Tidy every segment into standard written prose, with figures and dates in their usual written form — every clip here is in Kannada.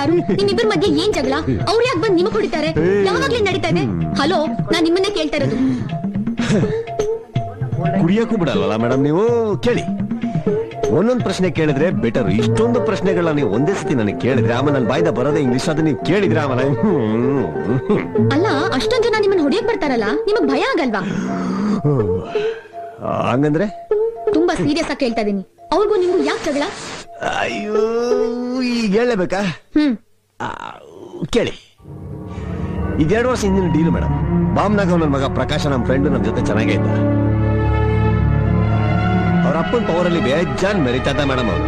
ಕಾರು ನಿಮ್ಮಿಬ್ಬರ ಮಧ್ಯೆ ಏನ್ ಜಗಳ? ಅವ್ರು ಯಾಕೆ ಬಂದು ನಿಮಗ್ ಹೊಡಿತಾರೆ? ಯಾವಾಗ್ಲೇ ನಡೀತಾ ಇದೆ? ಹಲೋ, ನಾನ್ ನಿಮ್ಮನ್ನೇ ಕೇಳ್ತಾ ಇರೋದು. ಕುಡಿಯಕ್ಕೂ ಬಿಡಲ್ಲ ಮೇಡಮ್ ನೀವು. ಕೇಳಿ, ಒಂದೊಂದು ಪ್ರಶ್ನೆ ಕೇಳಿದ್ರೆ ಬೆಟರ್. ಇಷ್ಟೊಂದು ಪ್ರಶ್ನೆಗಳನ್ನ ನೀವು ಒಂದೇ ಸತಿ ನನಗೆ ಕೇಳಿದ್ರೆ ಆಮೇಲೆ ನನ್ನ ಬಾಯ್ದ ಬರೋದೇ ಇಂಗ್ಲಿಷ್. ಅದು ನೀವು ಕೇಳಿದ್ರೆ ಆಮೇಲೆ ಅಲ್ಲ, ಅಷ್ಟೊಂದ್ ಜನ ನಿಮ್ಮನ್ನ ಹೊಡಿಯಕ್ ಬರ್ತಾರಲ್ಲ, ನಿಮಗ್ ಭಯ ಆಗಲ್ವಾ? ಹಂಗಂದ್ರೆ ತುಂಬಾ ಸೀರಿಯಸ್ ಆಗಿ ಕೇಳ್ತಾ ಇದೀನಿ. ಅವ್ರಿಗೂ ನಿಮ್ಗೂ ಯಾಕೆ ಜಗಳ? ಅಯ್ಯೋ, ಈಗ ಹೇಳಬೇಕಾ? ಕೇಳಿ, ಈಗ 2 ವರ್ಷ ಹಿಂದಿನ ಡೀಲ್ ಮೇಡಮ್. ಬಾಮ್ನಾಗ ನನ್ನ ಮಗ ಪ್ರಕಾಶ, ನಮ್ಮ ಫ್ರೆಂಡ್, ನಮ್ಮ ಜೊತೆ ಚೆನ್ನಾಗೇ ಇದ್ದ. ಅವ್ರ ಅಪ್ಪನ ಪವರಲ್ಲಿ ಬೇಜಾನ್ ಮೆರಿತಾ ಇದ್ದ ಮೇಡಮ್ ಅವರು.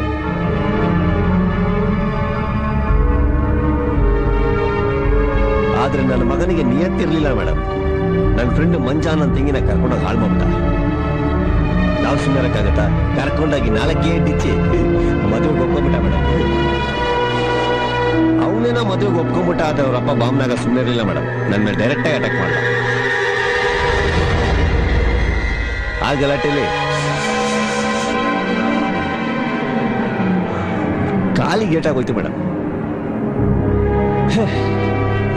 ಆದ್ರೆ ನನ್ನ ಮಗನಿಗೆ ನಿಯತ್ತಿರ್ಲಿಲ್ಲ ಮೇಡಮ್. ನನ್ನ ಫ್ರೆಂಡ್ ಮಂಜಾನ್ ಅಂತ ಹಿಂಗಿನ ಕರ್ಕೊಂಡೋಗಿ ಹಾಳು ಮಾಡ್ಬಿಟ್ಟ. ನಾವು ಸುಮ್ಮರಕ್ಕಾಗತ್ತಾ? ಕರ್ಕೊಂಡೋಗಿ 4 ಡಿಚ್ಚಿ ಮದುವೆಗೆ ಒಪ್ಕೊಂಡ್ಬಿಟ್ಟ ಮೇಡಮ್. ಅವನೇನೋ ಮದುವೆಗೆ ಒಪ್ಕೊಂಡ್ಬಿಟ್ಟ. ಆದ್ರೆ ಅವ್ರಪ್ಪ ಬಾಮ್ನಾಗ ಸುಮ್ಮನೆ ಇರಲಿಲ್ಲ ಮೇಡಮ್. ನನ್ನ ಮೇಲೆ ಡೈರೆಕ್ಟ್ ಆಗಿ ಅಟ್ಯಾಕ್ ಮಾಡ್ದ. ಆ ಗಲಾಟೆಯಲ್ಲಿ ಕಾಲಿಗೆ ಏಟಾಗೋಯ್ತು ಮೇಡಮ್.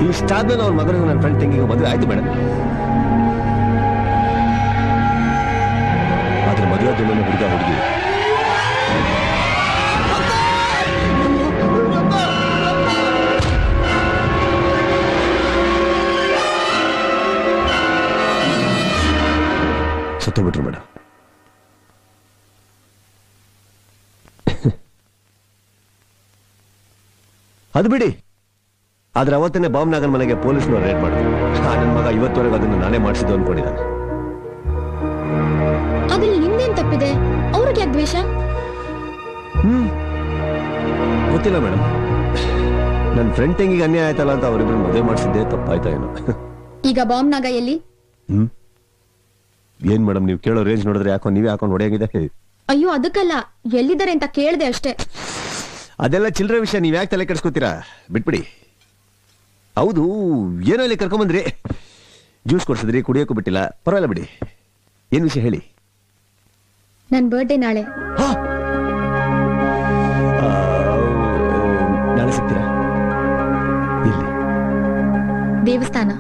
ಇಷ್ಟಾದ್ಮೇಲೆ ಅವ್ರ ಮಗನಿಗೆ ನನ್ನ ಫ್ರೆಂಡ್ ತಂಗಿಗೆ ಮದುವೆ ಆಯ್ತು ಮೇಡಮ್. ಆದ್ರೆ ಮದುವೆ ದಿನ ಹುಡುಗಿ ಸತ್ತು ಬಿಟ್ರು ಮೇಡಮ್. ಅದು ಬಿಡಿ. ಆದ್ರೆ ಅವತ್ತನೇ ಬಾಮ್ನಾಗನ್ ಮನೆಗೆ ಪೊಲೀಸ್ನವ್ರು ರೇಡ್ ಮಾಡಿದ್ರು. ನನ್ನ ಮಗ ಇವತ್ತವರೆಗೂ ಅದನ್ನು ನಾನೇ ಮಾಡಿಸಿದ್ದು ಅನ್ಕೊಂಡಿದ್ದಾನೆ. ಅದ್ರಲ್ಲಿ ನಿಂದೇನ್ ತಪ್ಪಿದೆ? ಅವ್ರಿಗೆ ಯಾಕೆ ದ್ವೇಷ? ಗೊತ್ತಿಲ್ಲ ಮೇಡಮ್. ನನ್ನ ಫ್ರೆಂಡ್ ತಂಗಿಗೆ ಅನ್ಯಾಯ ಆಯ್ತಲ್ಲ ಅಂತ ಅವರಿಬ್ರು ಮದುವೆ ಮಾಡಿಸಿದ್ದೆ ತಪ್ಪಾಯ್ತಾ ಏನೋ. ಈಗ ಬಾಮ್ನಾಗ ಎಲ್ಲಿ? ಏನ್ ಮೇಡಮ್ ನೀವು ಕೇಳೋ ರೇಂಜ್ ನೋಡಿದ್ರೆ ಯಾಕೋ ನೀವೇ ಹಾಕೊಂಡು ಹೊಡೆಯಾಗಿದೆ. ಅಯ್ಯೋ, ಅದಕ್ಕಲ್ಲ, ಎಲ್ಲಿದ್ದಾರೆ ಅಂತ ಕೇಳ್ದೆ ಅಷ್ಟೇ. ಅದೆಲ್ಲ ಚಿಲ್ಲರೆ ವಿಷಯ. ನೀವ್ ಯಾಕೆ ತಲೆ ಕೆಡಿಸ್ಕೊತೀರಾ? ಬಿಟ್ಬಿಡಿ. ಹೌದು, ಏನೋ ಇಲ್ಲಿ ಕರ್ಕೊಂಬಂದ್ರಿ, ಜ್ಯೂಸ್ ಕೊಡ್ಸಿದ್ರಿ, ಕುಡಿಯೋಕ್ಕೂ ಬಿಟ್ಟಿಲ್ಲ. ಪರವಾಗಿಲ್ಲ ಬಿಡಿ. ಏನ್ ವಿಷಯ ಹೇಳಿ. ನನ್ ಬರ್ಡೇ ನಾಳೆ. ನಾಳೆ ಸಿಗ್ತೀರಾ? ಇಲ್ಲಿ ದೇವಸ್ಥಾನ.